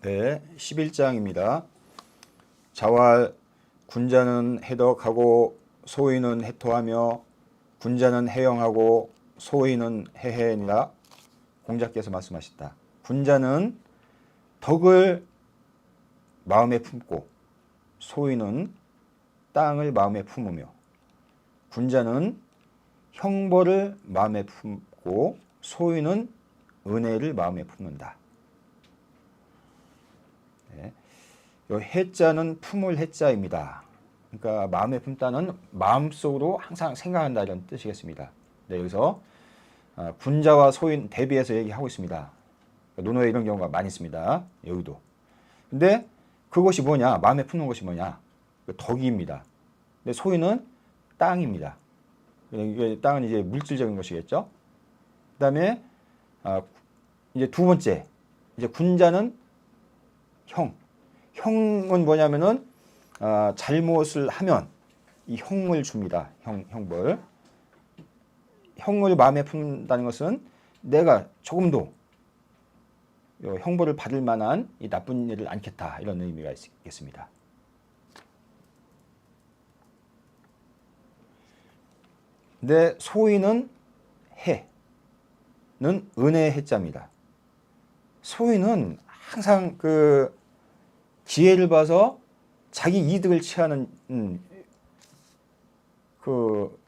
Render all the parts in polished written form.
네, 11장입니다. 자왈 군자는 해덕하고 소인은 해토하며 군자는 해영하고 소인은 해해니라. 공자께서 말씀하셨다. 군자는 덕을 마음에 품고 소인은 땅을 마음에 품으며 군자는 형벌을 마음에 품고 소인은 은혜를 마음에 품는다. 네. 요 해자는 품을 해자입니다. 그러니까 마음에 품다는 마음속으로 항상 생각한다 이런 뜻이겠습니다. 네, 여기서 군자와 소인 대비해서 얘기하고 있습니다. 논어에 이런 경우가 많이 있습니다. 여기도. 근데 그것이 뭐냐? 마음에 품는 것이 뭐냐? 덕입니다. 근데 소인은 땅입니다. 이게 땅은 이제 물질적인 것이겠죠. 그다음에 이제 두 번째, 이제 군자는 형은 뭐냐면은 잘못을 하면 이 형을 줍니다. 형벌. 형을 마음에 품는다는 것은 내가 조금도 형벌을 받을 만한 이 나쁜 일을 않겠다 이런 의미가 있겠습니다. 근데 소인은 해는 은혜 해자입니다. 소인은 항상 그 기회를 봐서 자기 이득을 취하는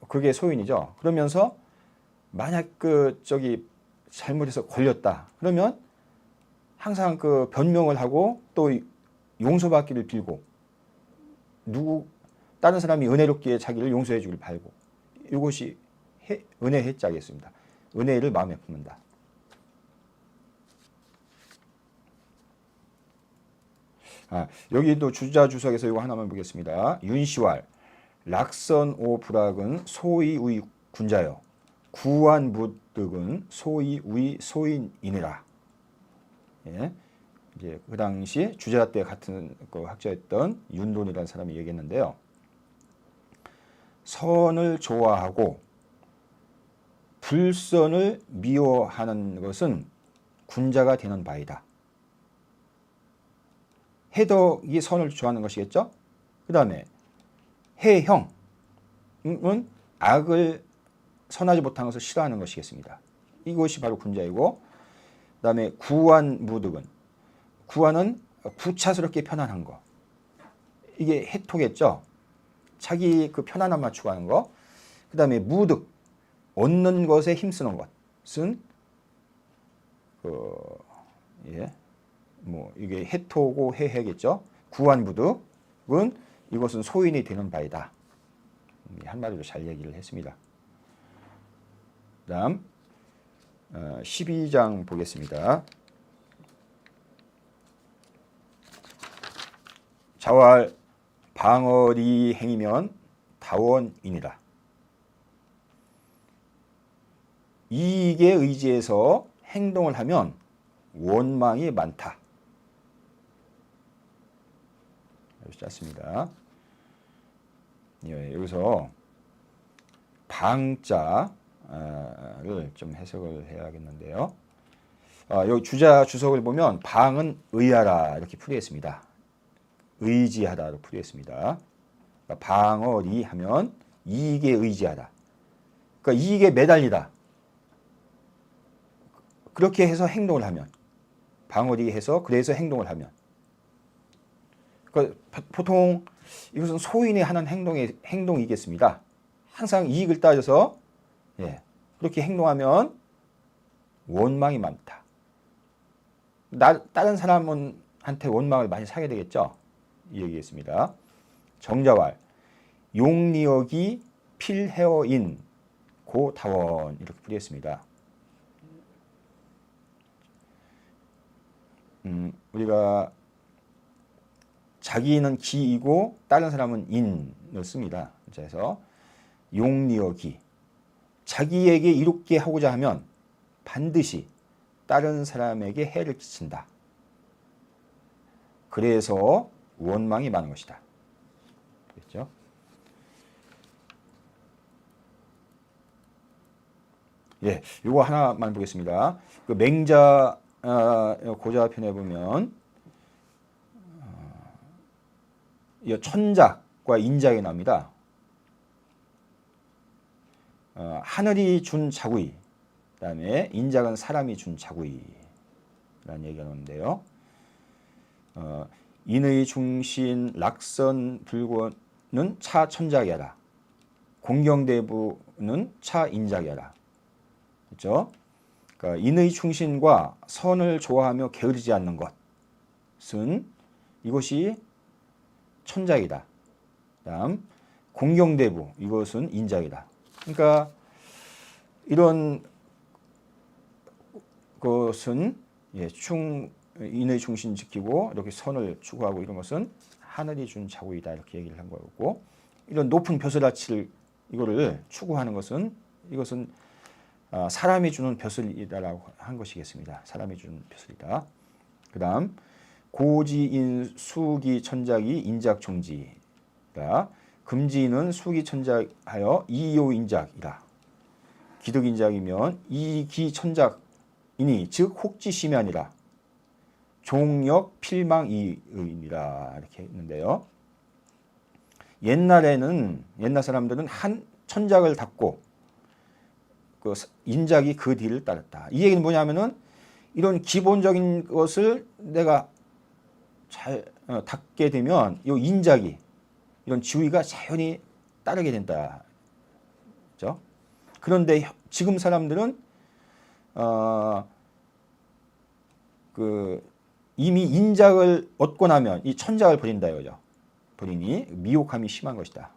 그게 소인이죠. 그러면서 만약 잘못해서 걸렸다. 그러면 항상 그 변명을 하고 또 용서받기를 빌고 다른 사람이 은혜롭게 자기를 용서해 주길 바라고 이것이 은혜 해자겠습니다. 은혜를 마음에 품는다. 여기도 주자주석에서 이거 하나만 보겠습니다. 윤시왈 락선오 불악은 소이우이 군자여 구한무득은 소이우이 소인이니라. 예. 이제 그 당시 주자 때 같은 학자였던 윤돈이라는 사람이 얘기했는데요. 선을 좋아하고 불선을 미워하는 것은 군자가 되는 바이다. 해덕이 선을 좋아하는 것이겠죠. 그 다음에 해형은 악을 선하지 못한 것을 싫어하는 것이겠습니다. 이것이 바로 군자이고, 그 다음에 구한무득은 구한은 구차스럽게 편안한 거. 이게 해토겠죠. 자기 그 편안함만 추구하는 거. 그 다음에 무득 얻는 것에 힘쓰는 것은 이게 해토고 해해겠죠. 구한무득은 이것은 소인이 되는 바이다. 한마디로 잘 얘기를 했습니다. 다음 12장 보겠습니다. 자왈 방어리 행이면 다원이니라. 이익에 의지해서 행동을 하면 원망이 많다. 짧습니다. 여기서 방자를 좀 해석을 해야겠는데요. 여기 주자 주석을 보면 방은 의하라 이렇게 풀이했습니다. 의지하다로 풀이했습니다. 그러니까 방어리 하면 이익에 의지하다. 그러니까 이익에 매달리다. 그렇게 해서 행동을 하면 방어리 해서 그래서 행동을 하면 그러니까 보통 이것은 소인이 하는 행동이겠습니다. 항상 이익을 따져서 그렇게 행동하면 원망이 많다. 다른 사람한테 원망을 많이 사게 되겠죠. 이 얘기겠습니다. 정자왈 용리역이 필해어인 고다원 이렇게 풀이했습니다. 우리가 자기는 기이고 다른 사람은 인을 씁니다. 그래서 용리역이 자기에게 이롭게 하고자 하면 반드시 다른 사람에게 해를 끼친다. 그래서 원망이 많은 것이다. 그렇죠? 이거 하나만 보겠습니다. 그 맹자 고자편에 보면 이 천작과 인작이 나옵니다. 하늘이 준 자구이, 그다음에 인작은 사람이 준 자구이라는 얘기가 나오는데요. 인의 중신 락선 불고는 차 천작이라, 공경대부는 차 인작이라. 그렇죠? 그러니까 인의 충신과 선을 좋아하며 게으르지 않는 것은 이것이 천작이다. 다음 공경대부, 이것은 인작이다. 그러니까 이런 것은 인의 충신 지키고 이렇게 선을 추구하고 이런 것은 하늘이 준 자구이다, 이렇게 얘기를 한 거고, 이런 높은 벼슬아치를 이거를 추구하는 것은 이것은 사람이 주는 벼슬이다라고 한 것이겠습니다. 사람이 주는 벼슬이다. 그다음 고지인 수기 천작이 인작 종지라, 금지인은 수기 천작하여 이요인작이라. 기득인작이면 이기 천작이니 즉 혹지심야니라. 종역 필망이의니라, 이렇게 했는데요. 옛날 사람들은 한 천작을 닫고 그 인작이 그 뒤를 따랐다. 이 얘기는 뭐냐면은 이런 기본적인 것을 내가 잘 닦게 되면 이 인작이, 이런 지위가 자연히 따르게 된다. 그렇죠? 그런데 지금 사람들은 이미 인작을 얻고 나면 이 천작을 버린다 이거죠. 버리니 미혹함이 심한 것이다.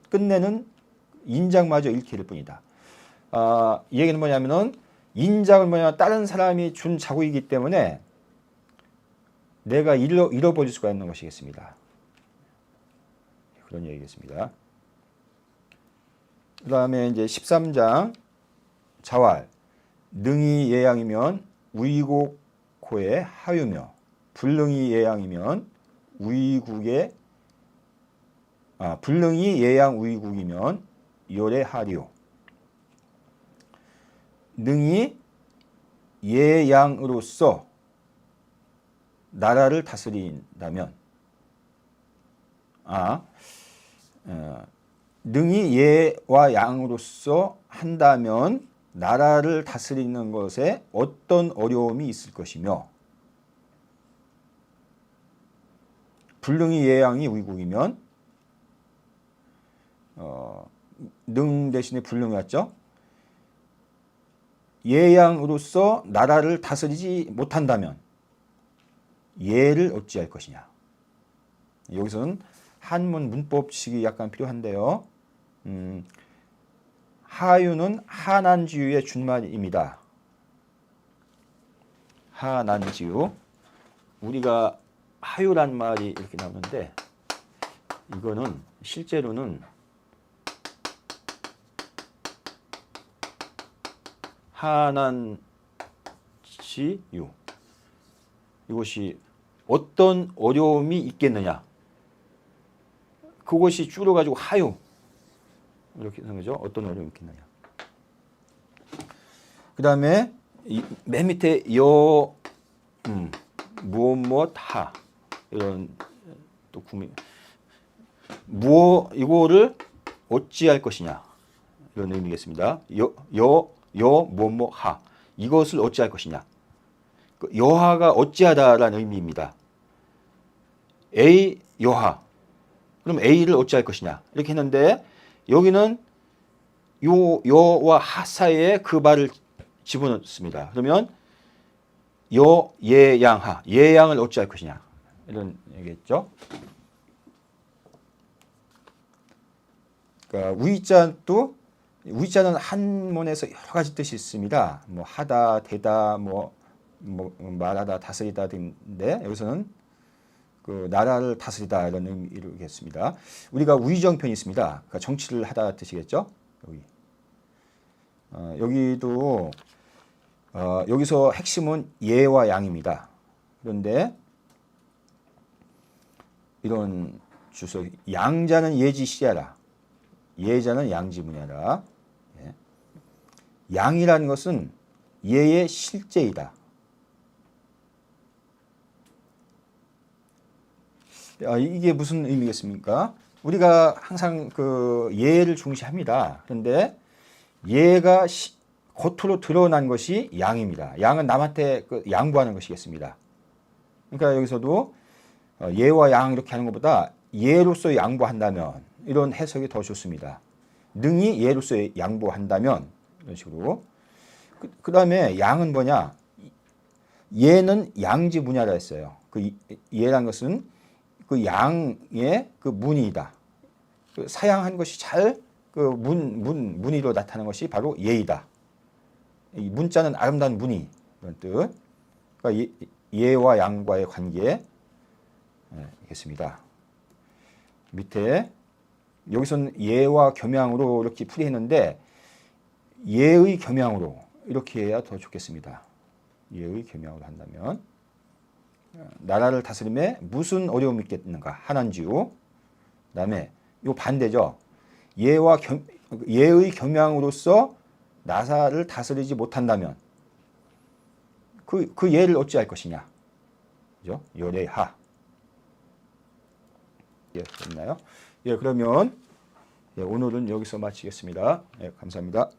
끝내는 인작마저 잃게 될 뿐이다. 이 얘기는 뭐냐면은 인작은 다른 사람이 준 자구이기 때문에 내가 잃어버릴 수가 있는 것이겠습니다. 그런 얘기겠습니다. 그 다음에 이제 13장 자왈, 능이 예양이면 우이곡호의 하유며, 불능이 예양이면 불능이 예양 우이국이면 요래하리오. 능이 예양으로서 나라를 다스린다면, 능이 예와 양으로서 한다면 나라를 다스리는 것에 어떤 어려움이 있을 것이며, 불능이 예양이 우이국이면 능 대신에 불능이 왔죠. 예양으로서 나라를 다스리지 못한다면 예를 어찌할 것이냐. 여기서는 한문 문법식이 약간 필요한데요. 하유는 하난지유의 준말입니다. 하난지유. 우리가 하유란 말이 이렇게 나오는데 이거는 실제로는 하난지유. 이것이 어떤 어려움이 있겠느냐. 그것이 줄여가지고 하유. 이렇게 하는 거죠. 어떤 어려움이 있겠느냐. 그 다음에 맨 밑에 무엇 하. 이런 또 이거를 어찌할 것이냐. 이런 의미겠습니다. 무엇 하. 이것을 어찌할 것이냐. 여하가 어찌하다라는 의미입니다. A 여하. 그럼 A를 어찌할 것이냐. 이렇게 했는데 여기는 여와 하 사이에 그 말을 집어넣습니다. 그러면 예양하. 예양을 어찌할 것이냐. 이런 얘기겠죠. 그러니까 우이자는 한문에서 여러 가지 뜻이 있습니다. 뭐 하다, 되다, 뭐 말하다, 다스리다 등인데 여기서는 그 나라를 다스리다 이런 의미겠습니다. 우리가 우의정편이 있습니다. 그러니까 정치를 하다 뜻이겠죠. 여기도 여기서 핵심은 예와 양입니다. 그런데 이런 주석 양자는 예지시하라, 예자는 양지문하라. 양이라는 것은 예의 실제이다. 이게 무슨 의미겠습니까? 우리가 항상 그 예를 중시합니다. 그런데 예가 겉으로 드러난 것이 양입니다. 양은 남한테 그 양보하는 것이겠습니다. 그러니까 여기서도 예와 양 이렇게 하는 것보다 예로서 양보한다면 이런 해석이 더 좋습니다. 능히 예로서 양보한다면 이런 식으로. 그 다음에 양은 뭐냐? 예는 양지 문야라 했어요. 그 예란 것은 그 양의 그 문이다. 그 사양한 것이 잘 그 문의로 나타나는 것이 바로 예이다. 이 문자는 아름다운 문의 이런 뜻. 그러니까 예와 양과의 관계 겠습니다. 밑에 여기서는 예와 겸양으로 이렇게 풀이했는데 예의 겸양으로 이렇게 해야 더 좋겠습니다. 예의 겸양으로 한다면 나라를 다스림에 무슨 어려움이 있겠는가? 하난지요. 그다음에 요 반대죠. 예의 겸양으로서 나라를 다스리지 못한다면 그 예를 어찌할 것이냐? 그죠? 요래하. 예, 됐나요? 예, 그러면 오늘은 여기서 마치겠습니다. 예, 감사합니다.